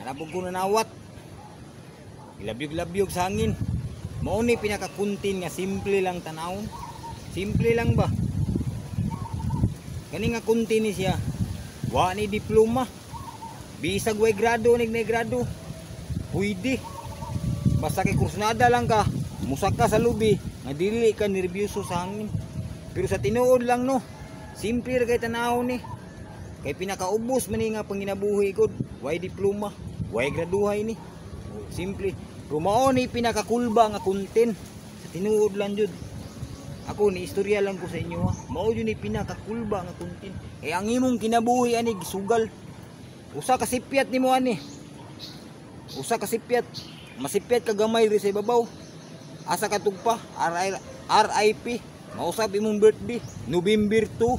Hanapog ko na nawat. Ilabyog-labyog sa hangin. Mao ni pinakakuntin nga simple lang tanawon. Simple lang ba? Kani nga kunti ni siya. Wa ni diploma. Bisag way grado nig na grado. Pwede. Basta kay kursnada lang ka, musak ka sa lubi, nga dili ka nervyoso sa hangin. Pero sa tinuod lang no, simple ra kay tanawon ni. Kay pinakaubos man ni nga panginabuhi gud, way diploma, way graduhay ni. Simple. Rumao ni pinakakulba nga content. Sa tinuod lang jud. Ako ni istorya lang ko sa inyo ha. Mao jud ni pinakakulba nga content. Eh ang imong kinabuhi ani gisugal. Usa ka sipyat nimo ani. Usa ka sipyat. Masipyat ka gamay ri sa ibabaw. Asa ka tugpa? RIP. Mausap imong birthday, November 2.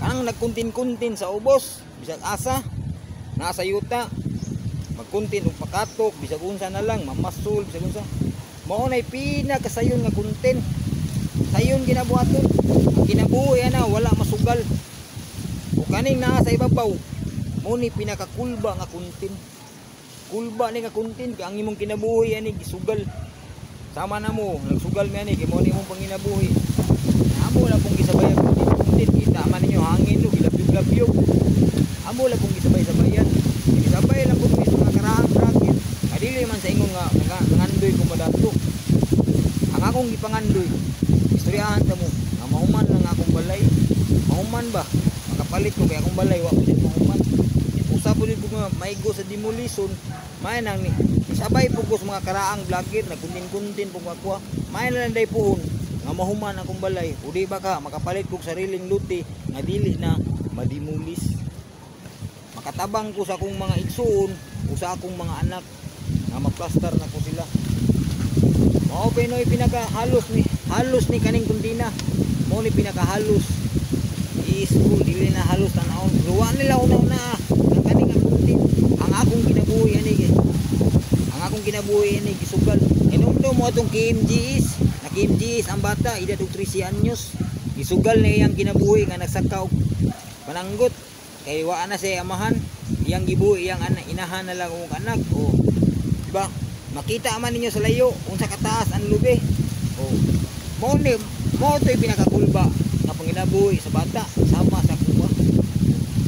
Ang nagkuntin-kuntin sa ubos, bisag asa, nasa yuta. Magkuntin og pakatok, bisag unsa na lang, mamasul, bisag unsa. Mao nay pinakasayon nga kuntin. Sayon ginabuhaton. Ang kinabuhi ana wala masugal. O kaning naa sa ibabaw, mao ni pinakakulba nga kuntin. Kulba ni nga kuntin ka ang imong kinabuhi ani gisugal. Sama na mo, nagsugal mi ani kay mo ni imong panginabuhi. Amo la pong gisabayan kuntin kita man ninyo hangin no gilabyog-labyog. Amo la pong gisabay-sabayan. Gisabay lang pud mi sa karahang bracket. Adili man sa ingon nga nangandoy ko madato. Ang akong gipangandoy, istoryahan ta mo, nga mahuman lang akong balay. Mahuman ba? Makapalit ko kay akong balay wa ko mahuman. Usa po din ko maigo sa demolition. May nang ni sabay po ko sa mga karaang vlogger nagkuntin-kuntin po ako. May na lang day puhon nga mahuman akong balay. O di ba ka makapalit ko sariling luti nga dili na madimulis. Makatabang ko sa akong mga igsoon o sa akong mga anak nga maplastar na ko sila. Mao pinoy pinakahalos ni kaning kuntina. Mao ni pinakahalos. I-school dili na halos tanawon. Luwa nila una-una. Ang akong kinabuhi ani gisugal. Inundo mo atong KMGs, na KMGs ang bata edad og 13 anyos. Gisugal na iyang kinabuhi nga nagsaka og pananggot kay wa na siya amahan. Iyang gibuhi iyang inahan na lang og anak. O diba? Makita man ninyo sa layo unsa kataas ang lubi. O mo to'y pinakakulba nga panginabuhi sa bata sama sa kuha.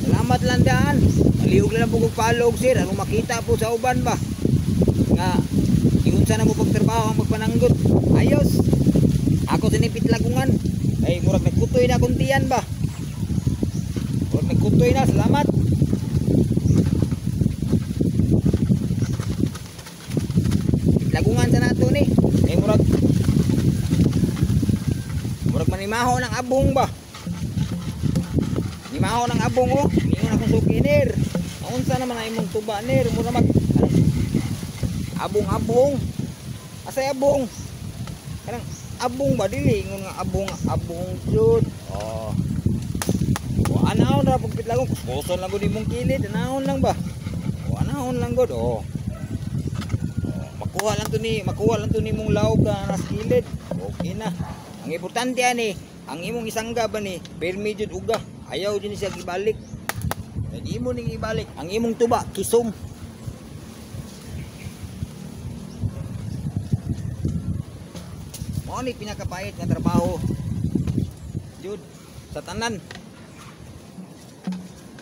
Salamat lang daan. Maliog lang po kong palog sir. Anong makita po sa uban ba? Nga, iunsa na mo pagtrabaho ang magpananggot. Ayos. Ako sinipit lagungan. Ay, murag nagkutoy na kuntiyan ba? Murag nagkutoy na. Salamat. Lagungan sa nato ni. Ay, murag manimaho ng abong ba? Nimaho ng abong oh. Niyon akong sukinir. Unsa naman ay imong tuba nir mo na mag abong. Asay abong? Kanang abong ba dili ingon nga abong jud. Oh. O anahon ra pagpit lang kuson lang gud imong kilid, anahon lang ba? O anahon lang gud oh. Makuha lang to ni mong lawg na kilid. Okay na. Ang importante ani, ang imong isangga ba ni permi jud uga. Ayaw din siya ibalik. Hindi mo ning ibalik. Ang imong tuba, kisom. Mo ni pinakapait nga trabaho. Jud sa tanan.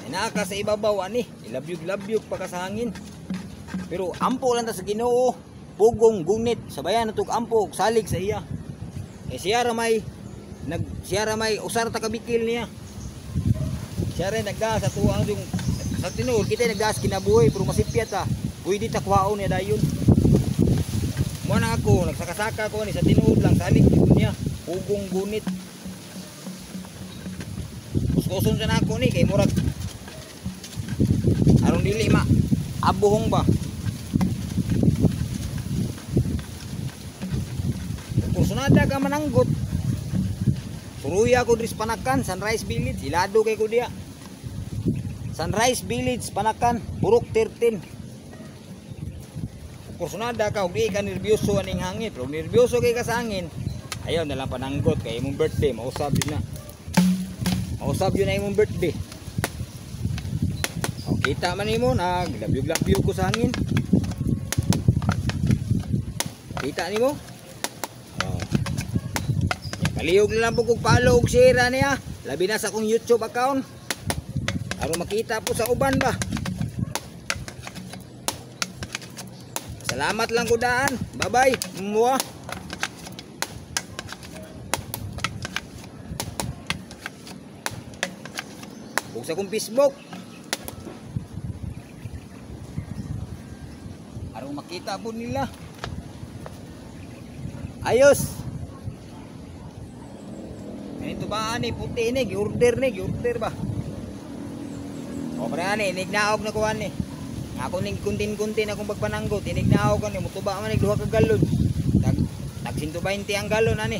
Ay naka sa ibabaw ani, ilabyog-labyog pa ka sa hangin. Pero ampo lang ta sa Ginoo. Pugong gunit, sabayan natug ampo salig sa iya. Eh siya ra may usar ta kabikil niya. Siya rin naggas sa tuwang yung sa tinuod kita naggas kinabuhi pero masipyat ta. Pwede ta kwaon niya dayon. Mo na ako nagsakasaka ko ni sa tinuod lang salig niya. Pugong gunit. Kuson sa nako ni kay murag aron dili ma abuhong ba. Kursunada ka mananggot. Suruya ko dris Panakan, Sunrise Village, ilado kay ko diya. Sunrise Village, Panakan, Burok 13. Kursunada ka, huwag di ka nervyoso aning hangin. Pero nervyoso kay ka sa hangin, ayaw nalang pananggot kay imong birthday, mausap yun na. Mausap yun na imong birthday. Kita man nimo naglabyog-labyog ko sa hangin. Kita nimo? Oh. Kalihog na lang po kung follow og share niya. Labi na sa akong YouTube account. Aron makita po sa uban ba. Salamat lang ko daan. Bye-bye. Mua. Kung sa akong Facebook. Aron makita po nila. Ayos. Ganito ba ani puti ni, gi-order ba? O para ani, nignaog na ko ani. Ako ning kuntin-kuntin akong pagpananggo, tinignaog ko ni mutuba man nig duha ka galon. Tag 120 ang galon ani.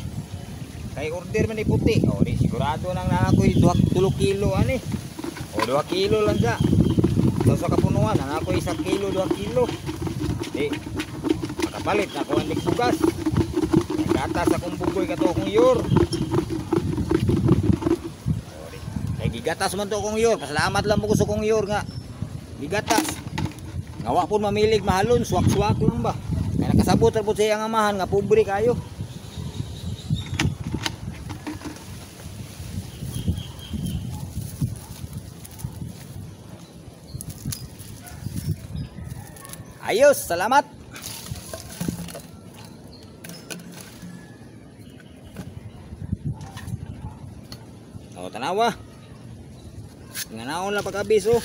Kay order man ni puti. O di sigurado nang ako 2 kilo ani. O 2 kilo lang sa. Sa kapunuan ang ako 1 kilo, 2 kilo. Di makapalit na ko ang bugas. Gatas akong bugoy kato akong yor. Kay gigatas man to akong yor. Pasalamat lang mo ko sa akong yor nga. Gigatas. Ngawa po mamilig mahalon, swak-swak lang ba. Kaya nakasabot po siya ang amahan nga pobre kayo. Ayos, salamat. O, tanawa. Nganaon lang pagkabiso.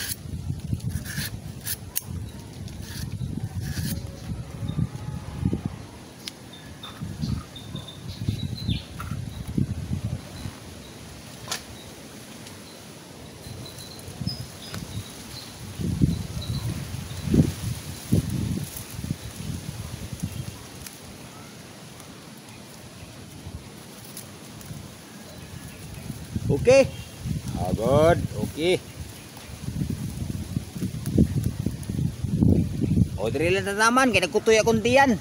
Okay. Oh, good. Okay. O, diri lang tataman. Kaya nagkutoy akong tiyan.